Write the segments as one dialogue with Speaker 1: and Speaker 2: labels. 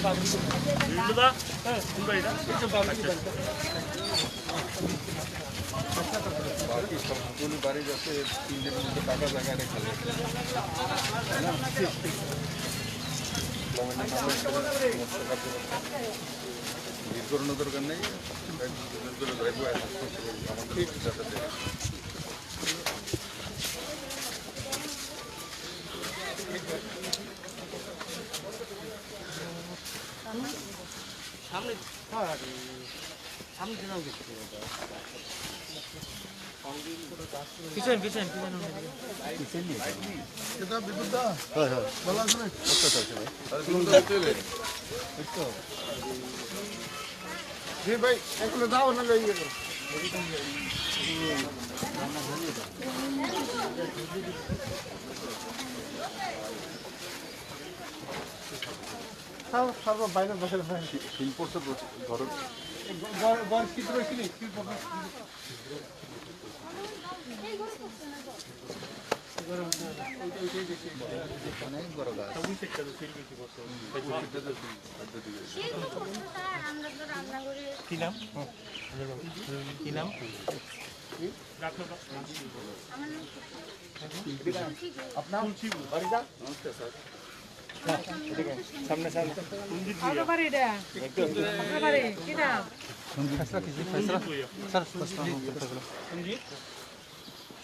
Speaker 1: বাকি সবগুলো বাড়ি যাতে 3 দিনের মধ্যে টাকা জায়গায় রেখে ভিড় করানোর দরকার নেই,
Speaker 2: সামনে সামনে দিলাম পিছন পিছন পিছন
Speaker 3: এটা বিদ্যুৎ হ্যাঁ হ্যাঁ ভালো আছে না জি ভাই এগুলো দাও না লই গেল সব বাইরে বসে
Speaker 1: শিল্পর তো ঘর
Speaker 3: ঘর কি রয়েছিল শিল্প
Speaker 1: অনেক বড় গাছ
Speaker 2: কি নাম কি নাম
Speaker 3: আপনার বাড়িটা
Speaker 1: নমস্কার স্যার
Speaker 3: সামনে সামনে
Speaker 4: আপনার বাড়ি এটা আপনার বাড়ি কি নাম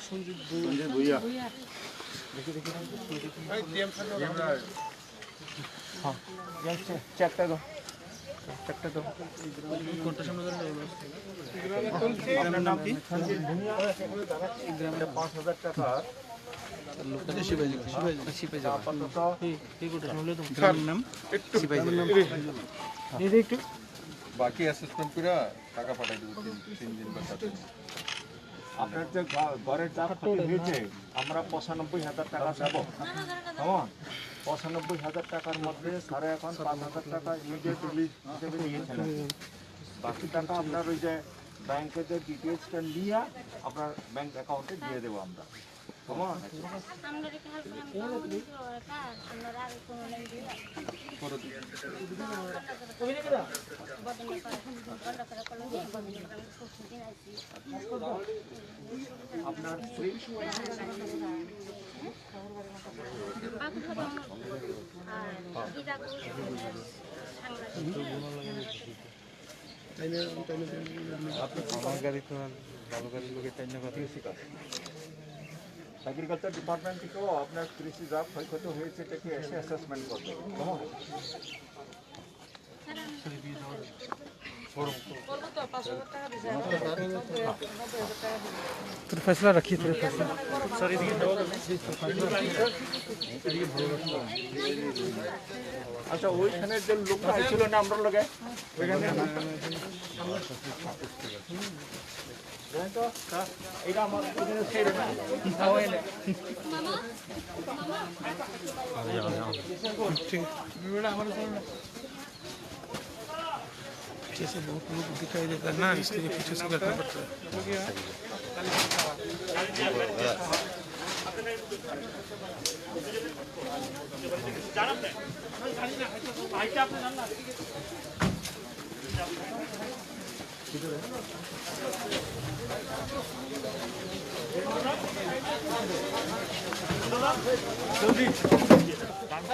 Speaker 1: সঞ্জীব ভুইয়া
Speaker 3: চারটা দাও চারটা দাও
Speaker 2: কোনটা সামনে
Speaker 3: আপনার নাম কি গ্রামের 5,000 টাকা
Speaker 1: বাকি অ্যাসেসমেন্ট করে টাকা পাঠাই দেবো 3 দিন বা 7 দিন।
Speaker 3: আপনার যে ঘরের যা ক্ষতি হয়েছে আমরা 95,000 টাকা দেবো কেমন 95,000 টাকার মধ্যে স্যারে এখন 5,000 টাকা ইমিডিয়েট রিলিজ হিসেবে নিয়েছেন বাকি টাকা আপনার ওই যে ব্যাংকের যে ডিটেলসটা নিয়ে আপনার ব্যাংক অ্যাকাউন্টে দিয়ে দেবো আমরা কেমন আপনার এগ্রিকালচার ডিপার্টমেন্ট থেকেও আপনার কৃষি যা ক্ষয়ক্ষতি হয়েছে এটাকে এসে অ্যাসেসমেন্ট করবে কেমন
Speaker 2: फैसला रखिए तेरे फैसला सर
Speaker 3: আচ্ছা ওইখানে যে লোকটা ছিল না আমরা লগে ওইখানে এটা আমার ওখানে ছেড়ে না
Speaker 2: पीछे से बहुत लोग दिखाई देता है ना, इसलिए पीछे से करना पड़ता है।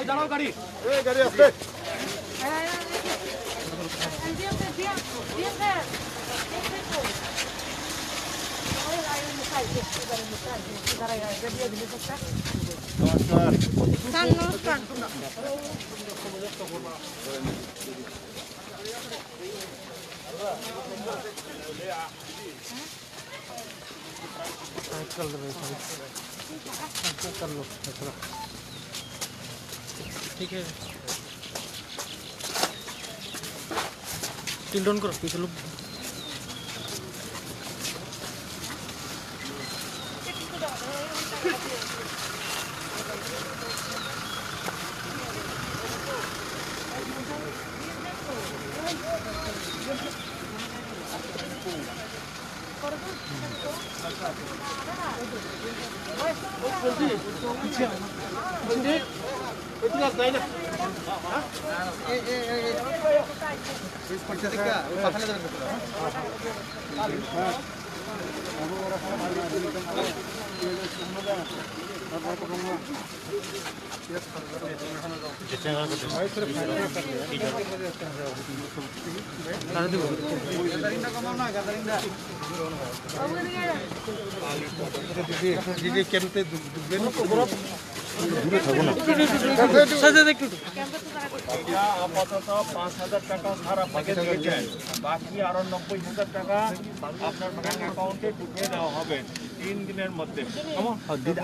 Speaker 3: দাঁড়াও গাড়ি গাড়ি আসবে
Speaker 2: कर लो ठीक है टिल डाउन करो पीछे लोग
Speaker 3: আপাতত 5,000 টাকা সারা প্যাকেজ হয়েছে, বাকি আরো 90,000 টাকা আপনার ব্যাংক অ্যাকাউন্টে ঢুকিয়ে দেওয়া হবে 3 দিনের মধ্যে।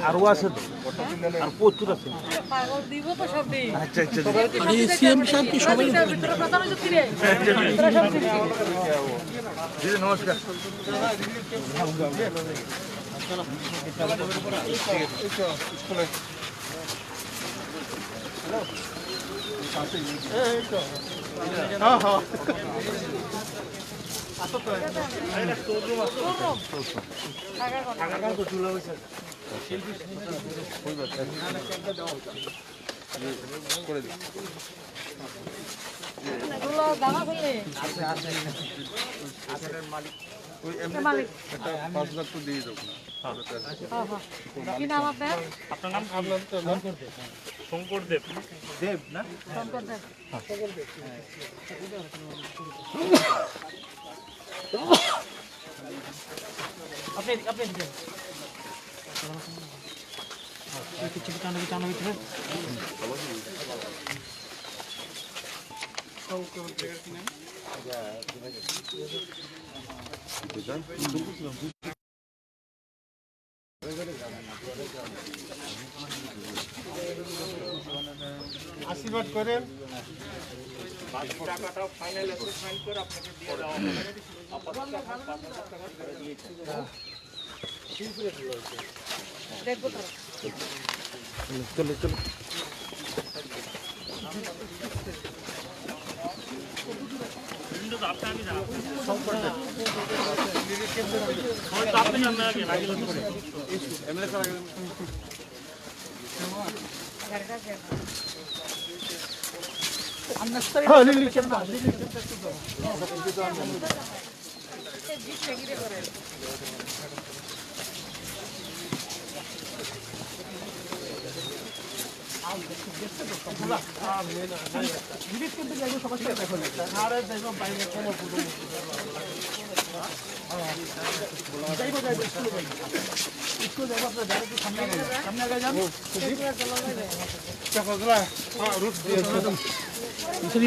Speaker 5: আরো আছে তো আর প্রচুর আছে।
Speaker 4: দিব তো সব দিই
Speaker 5: আচ্ছা আচ্ছা
Speaker 2: সিএম সাহেব কি সবাই
Speaker 4: ভিতরে কথা হচ্ছে ফিরে
Speaker 5: দিদি নমস্কার।
Speaker 1: স্কুলে করে দিই
Speaker 4: এগুলো দানা ফেলে
Speaker 1: ওই এমনি
Speaker 4: মালিক
Speaker 1: একটা 5,000 তো দিয়ে দেবো না
Speaker 4: কি নাম আপনার
Speaker 3: আপনার নাম শঙ্করদেব দেব না?
Speaker 4: শঙ্কর দেব
Speaker 3: আশীর্বাদ করেন। টাকাটাও ফাইনাল অ্যাসেসমেন্ট করে আপনাকে দিয়ে দেওয়া হবে। আপাতত 5,000 টাকা করে দিয়েছি।
Speaker 4: দেখবো তারা
Speaker 5: চলো চলো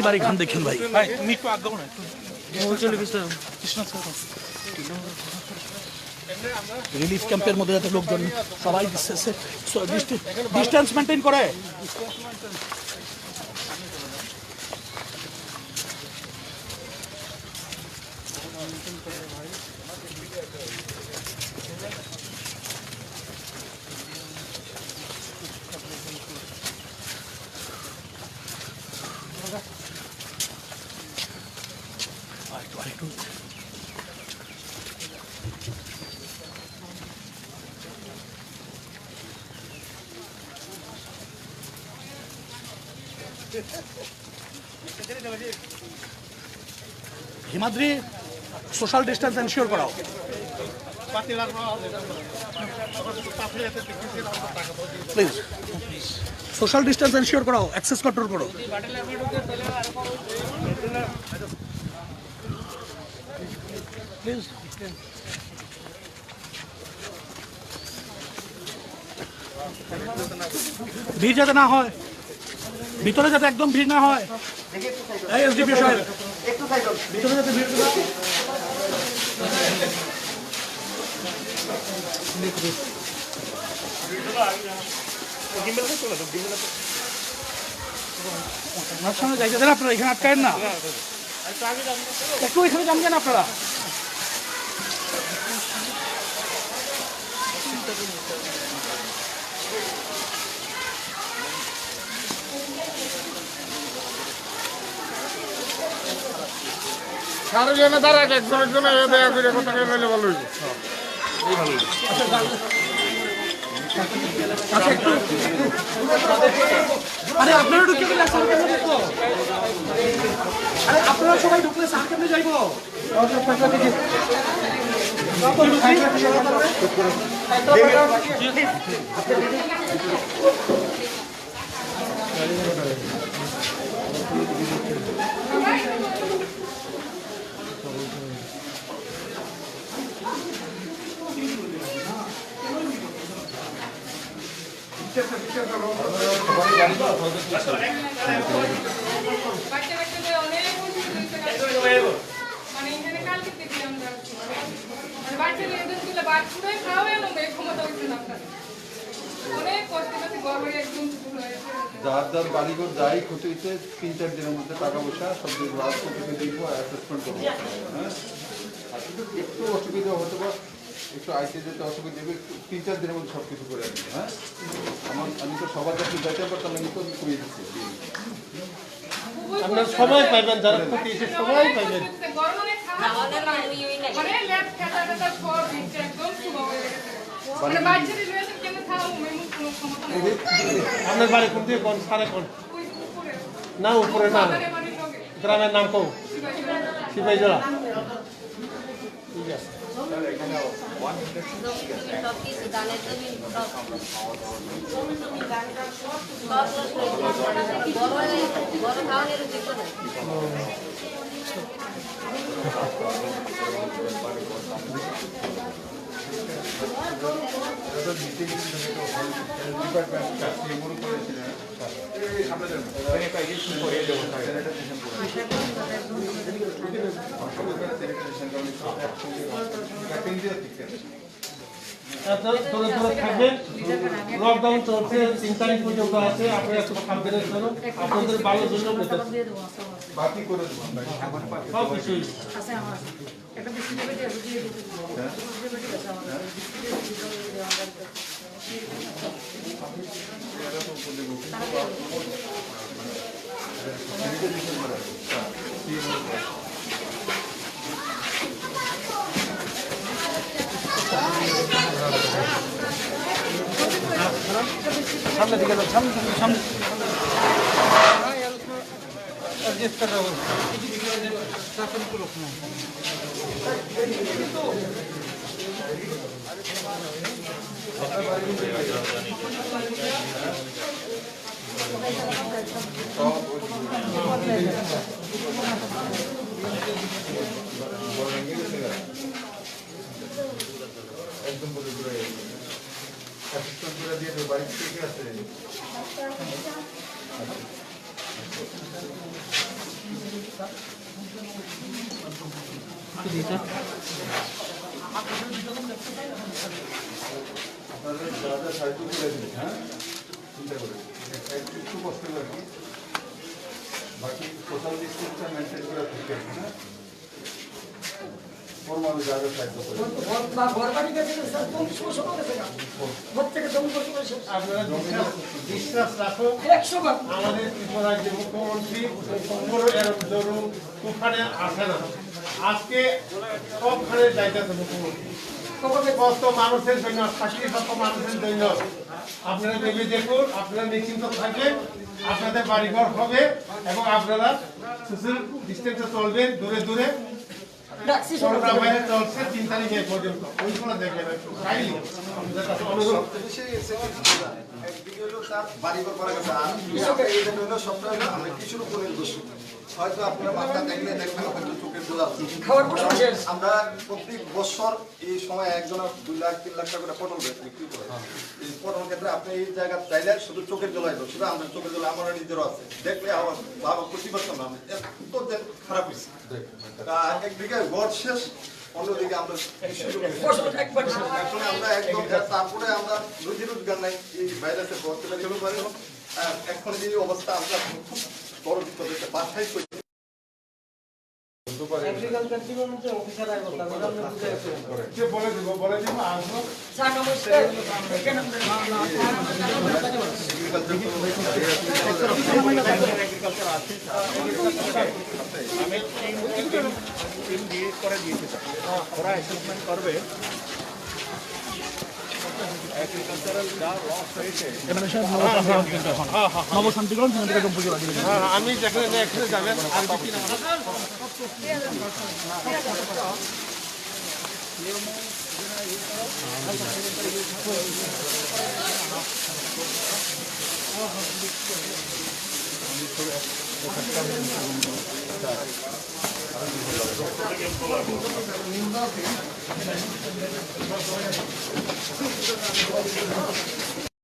Speaker 5: বাড়ি খান দেখেন ভাই রিলিফ ক্যাম্পের মধ্যে যাতে লোকজন সবাই ডিস্টেন্স মেনটেন করে। হিমাদ্রি সোশ্যাল ডিস্টেন্স এনশিওর করাও। প্লিজ সোশ্যাল ডিস্টেন্স এনশিওর করাও, অ্যাক্সেস কন্ট্রোল করো। প্লিজ ভিড় যাতে না হয়, ভিতরে যাতে একদম ভিড় না হয়। এই এসডিপি সাহেব ভিতরে যাতে ভিড় না হয়। আমার সঙ্গে যাইতে দেন আপনারা, এখানে আটকায়েন না, একটু এখানে যান কেন আপনারা।
Speaker 6: সারাজনে তার একজনের জন্য দয়া করে কথা বলে ভালো হইবে।
Speaker 5: আচ্ছা একটু আরে আপনারা ঢুকে গেলে স্যার কেমনে যাইবো? আরে আপনারা সবাই ঢুকলে স্যার কেমনে যাইবো?
Speaker 4: বাচ্চাদের অনেক মানে এখানে কালকে থেকে আমরা মানে বাচ্চাদের এদের তুলে বাচ্চাদের খাওয়াবে না ক্ষমতা হচ্ছে না আপনার অনেক কষ্ট করতে গর্বে একদম
Speaker 1: যার যার বাড়িঘর যাই ক্ষতি হচ্ছে 3-4 দিনের মধ্যে টাকা পয়সা সব কিছু রাজ করতে দিব অ্যাসেসমেন্ট করবো। হ্যাঁ আর একটু অসুবিধা হতে পারে, একটু আইসি যেতে অসুবিধা দেবে, 3-4 দিনের মধ্যে সব কিছু করে আসবে। হ্যাঁ আমি তো সবার কাছে যাইতে পারতাম না, কিন্তু আমি করে দিচ্ছি।
Speaker 6: আপনার সময় পাইবেন, যারা ক্ষতি হয়েছে সবাই পাইবেন।
Speaker 4: মানে ল্যাব খেতা খেতা সব দিচ্ছে একদম শুভ হয়ে গেছে মানে বাচ্চাদের রয়েছে কেন খাওয়াবো মেমু কোনো ক্ষমতা নেই
Speaker 6: আপনার বাড়ি কোন দিয়ে কোন সারে কোন
Speaker 4: ওই উপরে
Speaker 6: না উপরে না
Speaker 4: মানে মানে লোকে
Speaker 6: গ্রামের নাম কো শিবাইজোড়া। ঠিক আছে ধরে ধরে থাকবেন। লকডাউন চলছে 3 তারিখ পর্যন্ত আছে, আপনারা একটু সাবধানের জন্য আপনাদের ভালোর জন্য
Speaker 1: বাকি করে দেবো
Speaker 6: সব কিছুই
Speaker 5: সামনে দিকে যাও, সামনে সামনে
Speaker 1: একদম বলে ঘুরে অ্যাসিস্ট্যান্ট করে দিয়ে দেবো। বাড়ি থেকে আছে আপনাদের যা যা সাহায্য করেছেন, হ্যাঁ চিন্তা করে একটু কষ্ট করে আর কি, বাকি সোশ্যাল ডিস্টেন্সটা মেনটেন করে থাকতে হবে। হ্যাঁ ওর মানুষ যা যা সাহায্য করে
Speaker 6: আপনারা বিশ্বাস রাখো। আমাদের ত্রিপুরার যে মুখ্যমন্ত্রী তুফানে আসে না, আজকে সবখানে যাইতেছে মুখ্যমন্ত্রী কত মানুষের জন্য, 60-70 মানুষের জন্য। আপনারা ভেবে দেখুন, আপনারা নিশ্চিন্ত থাকবেন, আপনাদের বাড়িঘর হবে এবং আপনারা সোশ্যাল ডিস্টেন্সে চলবেন, দূরে দূরে করোনা ভাইরাস চলছে 3 তারিখ পর্যন্ত। ওইগুলো দেখেন একটু কাইন্ডলি আমাদের কাছে অনুরোধ।
Speaker 7: একদিকে হলো তার বাড়িঘর করা গেছে, আর এই জন্য হলো সবটা হলো আমরা কিছুর উপরে দোষ। হয়তো আপনারা মাথা দেখলে দেখবেন হয়তো চোখের জল আছে। আমরা প্রত্যেক বছর এই সময় একজন 2 লাখ 3 লাখ টাকা করে পটল বিক্রি করে। এই পটল ক্ষেত্রে আপনি এই জায়গা চাইলে শুধু চোখের জল আসবে, শুধু আমরা চোখের জল আমার নিজেরও আছে, দেখলে আমার বাবা প্রতি বছর না এত খারাপ হয়েছে। একদিকে গড় শেষ, অন্যদিকে আমরা এখন আমরা একদম, তারপরে আমরা রুজি রোজগার নাই এই ভাইরাসের পর থেকে শুরু করে এখন যে অবস্থা আমরা খুব বড় বিপদ বাসায়
Speaker 6: কে বলে দিব আসবো
Speaker 3: ওরা অ্যাসেসমেন্ট করবে এগ্রিকালচারাল যা লস হয়েছে
Speaker 5: এমএলএ সাহেব নবশান্তিগঞ্জ একদম পুজো লাগিয়ে দিলেন।
Speaker 6: আমি যেখানে এখানে যাবেন আর বাকি না